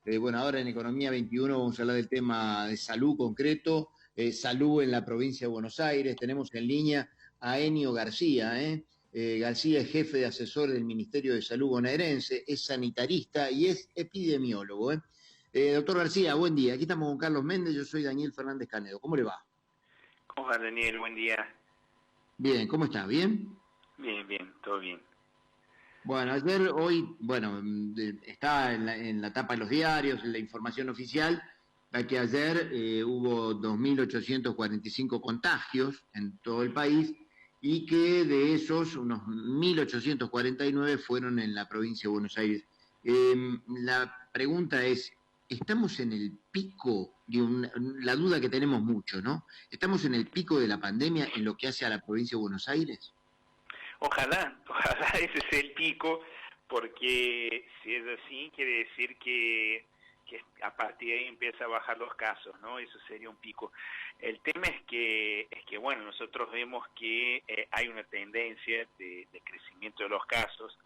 Bueno, ahora en Economía 21 vamos a hablar del tema de salud concreto, salud en la provincia de Buenos Aires. Tenemos en línea a Enio García, ¿eh? García es jefe de asesor del Ministerio de Salud bonaerense, es sanitarista y es epidemiólogo, ¿eh? Doctor García, buen día. Aquí estamos con Carlos Méndez, yo soy Daniel Fernández Canedo. ¿Cómo le va? ¿Cómo va, Daniel? Buen día. Bien, ¿cómo está? ¿Bien? Bien, todo bien. Bueno, hoy, bueno, está en la tapa de los diarios, en la información oficial, que ayer hubo 2.845 contagios en todo el país y que de esos unos 1.849 fueron en la provincia de Buenos Aires. La pregunta es, ¿estamos en el pico la duda que tenemos mucho, ¿no? ¿Estamos en el pico de la pandemia en lo que hace a la provincia de Buenos Aires? Ojalá ese sea el pico, porque si es así, quiere decir que a partir de ahí empieza a bajar los casos, ¿no? Eso sería un pico. El tema es que bueno, nosotros vemos que hay una tendencia de crecimiento de los casos.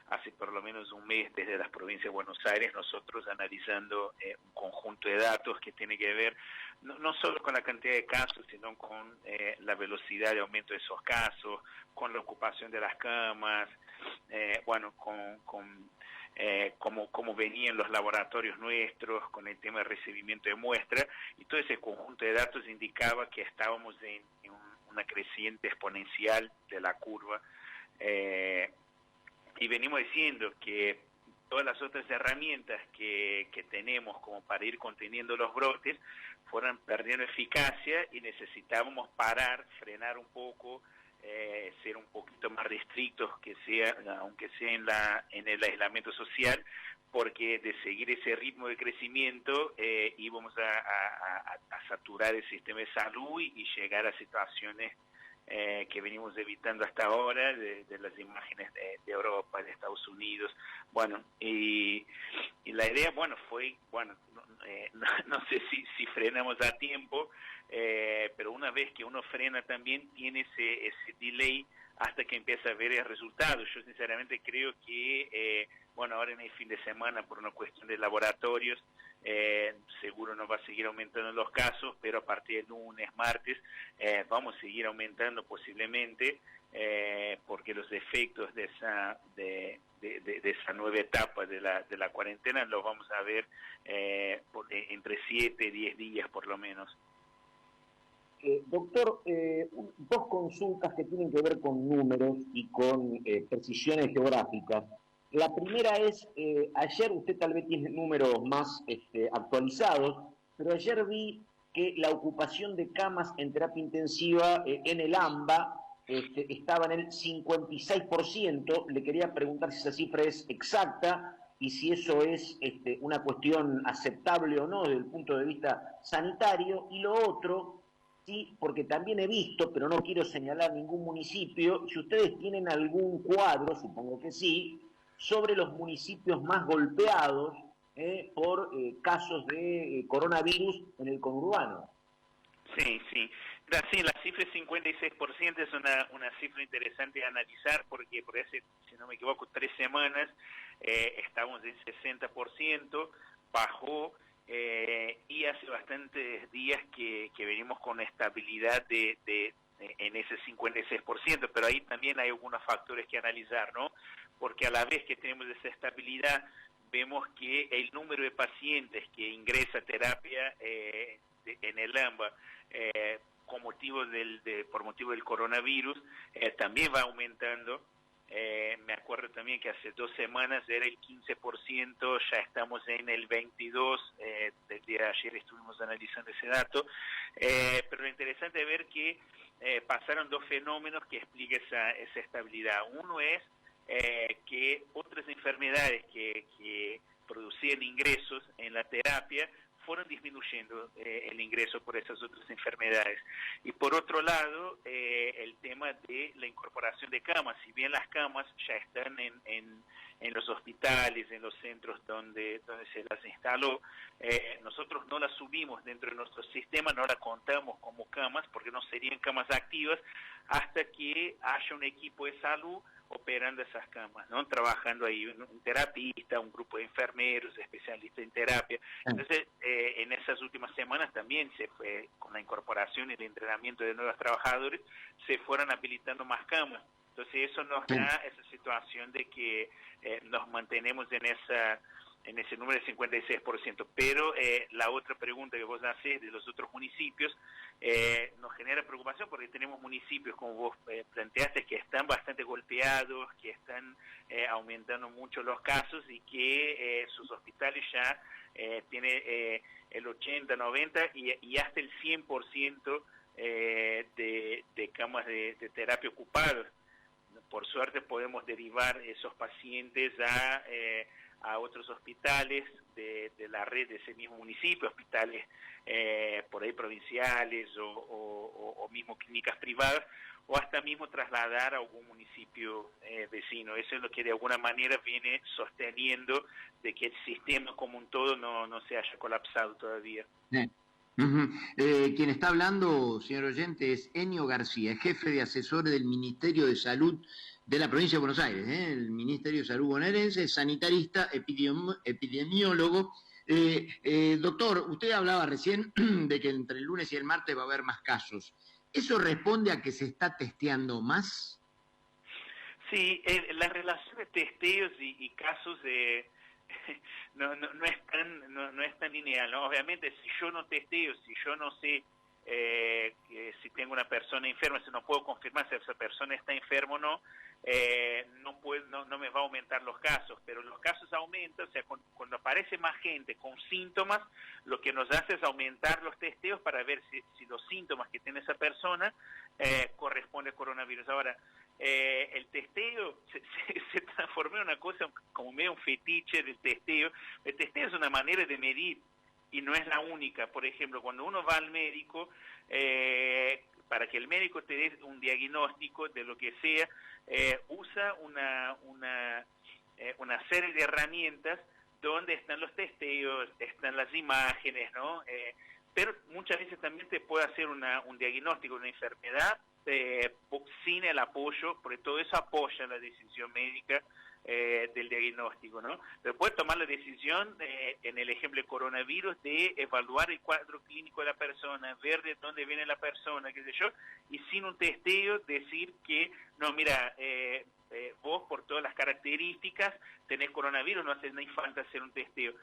Hace por lo menos un mes desde las provincias de Buenos Aires nosotros analizando un conjunto de datos que tiene que ver no solo con la cantidad de casos, sino con la velocidad de aumento de esos casos, con la ocupación de las camas, bueno, con cómo venían los laboratorios nuestros, con el tema de recibimiento de muestras, y todo ese conjunto de datos indicaba que estábamos en una creciente exponencial de la curva, y venimos diciendo que todas las otras herramientas que tenemos como para ir conteniendo los brotes fueran perdiendo eficacia y necesitábamos parar, frenar un poco, ser un poquito más restrictos, aunque sea en el aislamiento social, porque de seguir ese ritmo de crecimiento íbamos a saturar el sistema de salud y llegar a situaciones que venimos evitando hasta ahora, de las imágenes de Europa, de Estados Unidos. Bueno, y la idea, bueno, fue, bueno, no sé si frenamos a tiempo, pero una vez que uno frena también tiene ese delay hasta que empieza a ver el resultado. Yo sinceramente creo que, bueno, ahora en el fin de semana, por una cuestión de laboratorios, seguro no va a seguir aumentando los casos, pero a partir del lunes, martes, vamos a seguir aumentando posiblemente, porque los efectos de esa nueva etapa de la cuarentena los vamos a ver entre 7 y 10 días por lo menos. Doctor, dos consultas que tienen que ver con números y con precisiones geográficas. La primera es, ayer usted tal vez tiene números más actualizados, pero ayer vi que la ocupación de camas en terapia intensiva en el AMBA estaba en el 56%. Le quería preguntar si esa cifra es exacta y si eso es una cuestión aceptable o no desde el punto de vista sanitario. Y lo otro, sí, porque también he visto, pero no quiero señalar ningún municipio, si ustedes tienen algún cuadro, supongo que sí, sobre los municipios más golpeados por casos de coronavirus en el conurbano. Sí. Sí, la cifra de 56% es una cifra interesante de analizar porque por hace, si no me equivoco, 3 semanas estábamos en 60%, bajó, y hace bastantes días que venimos con estabilidad en ese 56%, pero ahí también hay algunos factores que analizar, ¿no? Porque a la vez que tenemos esa estabilidad, vemos que el número de pacientes que ingresa a terapia en el AMBA por motivo del coronavirus también va aumentando. Me acuerdo también que hace 2 semanas era el 15%, ya estamos en el 22%, del día de ayer estuvimos analizando ese dato, pero lo interesante es ver que pasaron 2 fenómenos que explican esa estabilidad. Uno es que otras enfermedades que producían ingresos en la terapia fueron disminuyendo el ingreso por esas otras enfermedades. Y por otro lado, el tema de la incorporación de camas. Si bien las camas ya están en los hospitales, en los centros donde se las instaló, nosotros no las subimos dentro de nuestro sistema, no las contamos como camas, porque no serían camas activas, hasta que haya un equipo de salud operando esas camas, ¿no? Trabajando ahí un terapista, un grupo de enfermeros, especialistas en terapia. Entonces, en esas últimas semanas también se fue, con la incorporación y el entrenamiento de nuevos trabajadores, se fueron habilitando más camas. Entonces, eso nos da esa situación de que nos mantenemos en ese número de 56%. Pero la otra pregunta que vos hacés de los otros municipios nos genera preocupación porque tenemos municipios, como vos planteaste, que están bastante golpeados, que están aumentando mucho los casos y que sus hospitales ya tienen el 80, 90 y hasta el 100% de camas de terapia ocupadas. Por suerte podemos derivar esos pacientes a otros hospitales de la red de ese mismo municipio, hospitales por ahí provinciales o mismo clínicas privadas, o hasta mismo trasladar a algún municipio vecino. Eso es lo que de alguna manera viene sosteniendo de que el sistema como un todo no se haya colapsado todavía. Quien está hablando, señor oyente, es Enio García, jefe de asesores del Ministerio de Salud de la provincia de Buenos Aires, el Ministerio de Salud bonaerense, sanitarista, epidemiólogo. Doctor, usted hablaba recién de que entre el lunes y el martes va a haber más casos. ¿Eso responde a que se está testeando más? Sí, la relación de testeos y casos no es tan lineal, ¿no? Obviamente, si yo no testeo, si yo no sé si tengo una persona enferma, si no puedo confirmar si esa persona está enferma o no, no me va a aumentar los casos, pero los casos aumentan, o sea, cuando aparece más gente con síntomas, lo que nos hace es aumentar los testeos para ver si los síntomas que tiene esa persona corresponde al coronavirus. Ahora, el testeo se transformó en una cosa como medio un fetiche del testeo. El testeo es una manera de medir y no es la única. Por ejemplo, cuando uno va al médico, para que el médico te dé un diagnóstico de lo que sea, usa una serie de herramientas donde están los testeos, están las imágenes, ¿no? Pero muchas veces también te puede hacer un diagnóstico de una enfermedad sin el apoyo, porque todo eso apoya la decisión médica del diagnóstico, ¿no? Pero puede tomar la decisión, en el ejemplo del coronavirus, de evaluar el cuadro clínico de la persona, ver de dónde viene la persona, qué sé yo, y sin un testeo decir que, no, mira, vos por todas las características tenés coronavirus, no hace ni falta hacer un testeo.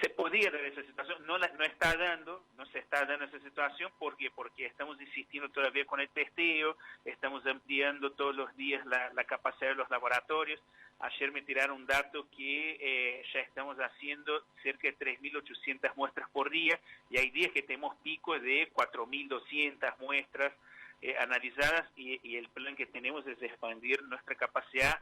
Se podía dar esa situación, no se está dando esa situación, ¿por qué? Porque estamos insistiendo todavía con el testeo, estamos ampliando todos los días la capacidad de los laboratorios. Ayer me tiraron un dato que ya estamos haciendo cerca de 3.800 muestras por día, y hay días que tenemos picos de 4.200 muestras analizadas, y el plan que tenemos es expandir nuestra capacidad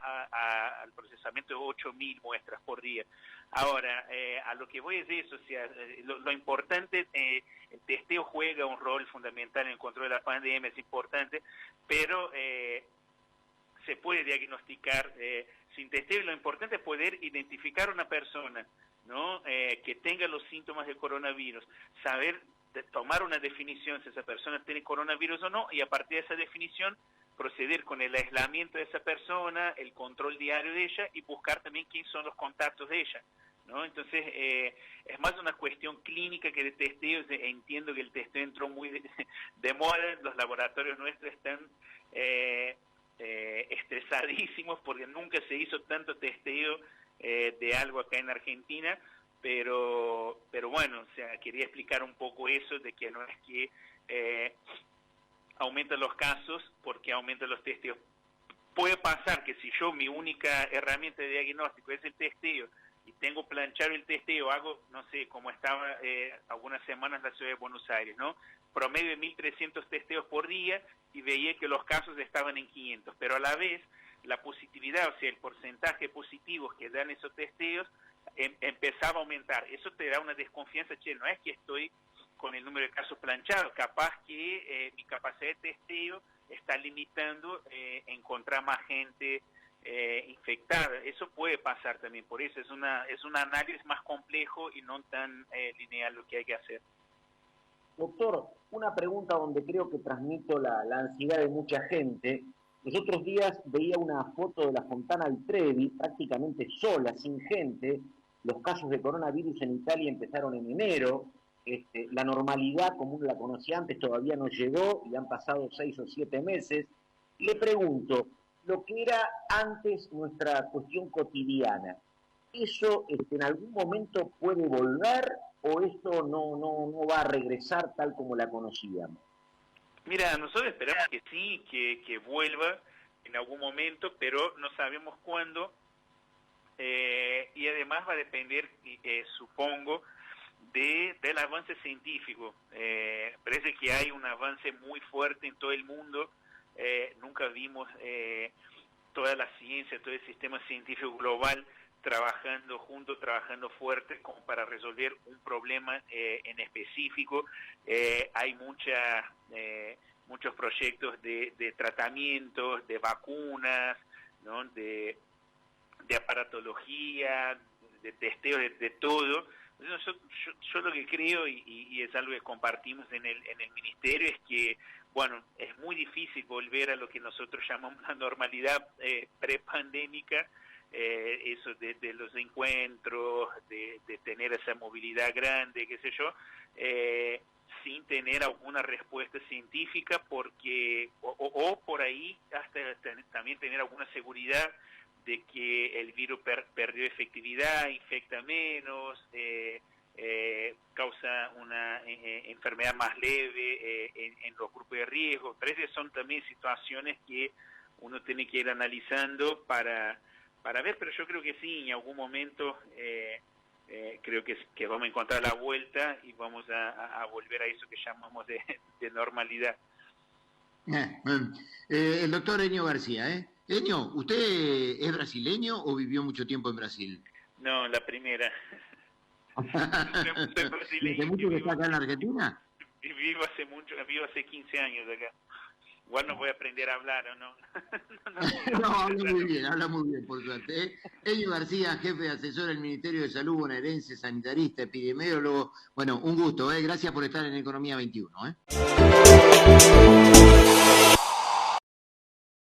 al procesamiento de 8.000 muestras por día. Ahora, a lo que voy es eso, o sea, lo importante, el testeo juega un rol fundamental en el control de la pandemia, es importante, pero se puede diagnosticar sin testeo, y lo importante es poder identificar a una persona, ¿no? Que tenga los síntomas de coronavirus, saber tomar una definición si esa persona tiene coronavirus o no, y a partir de esa definición proceder con el aislamiento de esa persona, el control diario de ella, y buscar también quiénes son los contactos de ella, ¿no? Entonces, es más una cuestión clínica que de testeos. Entiendo que el testeo entró muy de moda, los laboratorios nuestros están estresadísimos porque nunca se hizo tanto testeo de algo acá en Argentina, pero bueno, o sea, quería explicar un poco eso, de que no es que aumentan los casos porque aumentan los testeos. Puede pasar que si yo, mi única herramienta de diagnóstico es el testeo, y tengo planchado el testeo, hago, no sé, como estaba algunas semanas en la ciudad de Buenos Aires, ¿no? Promedio de 1.300 testeos por día, y veía que los casos estaban en 500, pero a la vez la positividad, o sea, el porcentaje positivo que dan esos testeos, empezaba a aumentar. Eso te da una desconfianza, che, no es que estoy con el número de casos planchados, capaz que mi capacidad de testeo está limitando encontrar más gente infectada. Eso puede pasar también, por eso es un análisis más complejo y no tan lineal lo que hay que hacer. Doctor, una pregunta donde creo que transmito la ansiedad de mucha gente. Los otros días veía una foto de la Fontana di Trevi, prácticamente sola, sin gente. Los casos de coronavirus en Italia empezaron en enero. La normalidad, como uno la conocía antes, todavía no llegó y han pasado 6 o 7 meses. Le pregunto, lo que era antes nuestra cuestión cotidiana, ¿eso en algún momento puede volver o esto no va a regresar tal como la conocíamos? Mira, nosotros esperamos que sí, que vuelva en algún momento, pero no sabemos cuándo, y además va a depender, supongo, del avance científico. Parece que hay un avance muy fuerte en todo el mundo. Nunca vimos toda la ciencia, todo el sistema científico global trabajando juntos, trabajando fuerte como para resolver un problema en específico. Hay muchos proyectos de tratamientos, de vacunas, ¿no? de aparatología, de testeo, de todo. Yo lo que creo, y es algo que compartimos en el ministerio, es que, bueno, es muy difícil volver a lo que nosotros llamamos la normalidad prepandémica, eso de los encuentros, de tener esa movilidad grande, qué sé yo, sin tener alguna respuesta científica, porque o por ahí hasta también tener alguna seguridad de que el virus perdió efectividad, infecta menos, causa una enfermedad más leve en los grupos de riesgo. Pero esas son también situaciones que uno tiene que ir analizando para ver, pero yo creo que sí, en algún momento creo que vamos a encontrar la vuelta y vamos a volver a eso que llamamos de normalidad. El doctor Enio García, Enio, ¿usted es brasileño o vivió mucho tiempo en Brasil? No, la primera. Soy brasileño. ¿Hace mucho que está acá en la Argentina? Vivo hace 15 años acá. Igual no voy a aprender a hablar, ¿o no? No, habla muy bien, por suerte. Enio García, jefe de asesor del Ministerio de Salud bonaerense, sanitarista, epidemiólogo. Bueno, un gusto, gracias por estar en Economía 21,